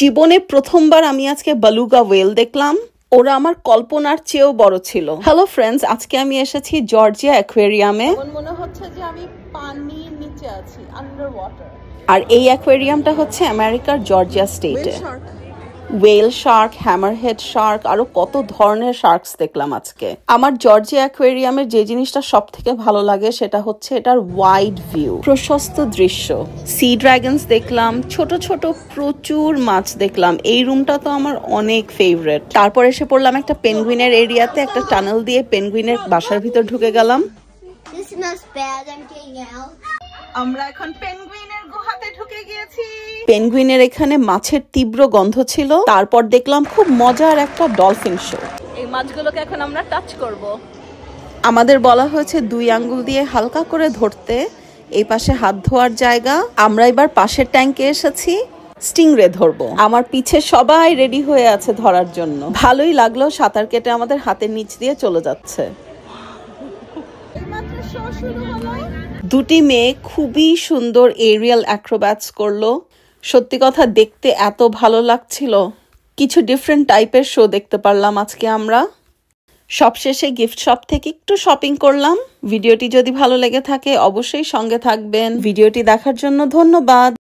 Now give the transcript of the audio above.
জীবনে প্রথমবার আমি আজকে বেলুগা ওয়েল দেখলাম। ওরা আমার কল্পনার চেয়েও বড় ছিল। হ্যালো ফ্রেন্ডস, আজকে আমি এসেছি জর্জিয়া অ্যাকুয়ারিয়ামে। মনে হচ্ছে যে আমি পানির নিচে আছি, আন্ডার ওয়াটার। আর এই অ্যাকুয়ারিয়ামটা হচ্ছে আমেরিকার জর্জিয়া স্টেটে। ওয়েল শার্ক, হ্যামারহেড শার্ক, আরো কত ধরনের শার্কস দেখলাম আজকে। আমার জর্জিয়া অ্যাকুয়ারিয়ামের যে জিনিসটা সব থেকে ভালো লাগে সেটা হচ্ছে এটার ওয়াইড ভিউ, প্রশস্ত দৃশ্য। সি ড্রাগনস দেখলাম, ছোট ছোট প্রচুর মাছ দেখলাম। এই রুমটা তো আমার অনেক ফেভারিট। তারপর এসে পড়লাম একটা পেঙ্গুইনের এরিয়াতে, একটা টানেল দিয়ে পেঙ্গুইনের বাসার ভিতর ঢুকে গেলাম। আমরা এখন পেঙ্গুইনের গুহাতে ঢুকে গিয়েছি। পেঙ্গুইনের এখানে মাছের তীব্র গন্ধ ছিল। তারপর দেখলাম খুব মজার একটা ডলফিন শো। এই মাছগুলোকে এখন আমরা টাচ করব। আমাদের বলা হয়েছে 2 আঙ্গুল দিয়ে হালকা করে ধরতে। এই পাশে হাত ধোয়ার জায়গা। আমরা এবার পাশের ট্যাঙ্কে এসেছি, স্টিংরে ধরবো। আমার পিছে সবাই রেডি হয়ে আছে ধরার জন্য। ভালোই লাগলো, সাঁতার কেটে আমাদের হাতের নিচ দিয়ে চলে যাচ্ছে। দুটি মেয়ে খুবই সুন্দর এরিয়াল অ্যাক্রোব্যাটস করলো। সত্যি কথা, দেখতে এত ভালো লাগছিল। কিছু ডিফারেন্ট টাইপের শো দেখতে পারলাম আজকে আমরা। সবশেষে গিফট শপ থেকে একটু শপিং করলাম। ভিডিওটি যদি ভালো লেগে থাকে অবশ্যই সঙ্গে থাকবেন। ভিডিওটি দেখার জন্য ধন্যবাদ।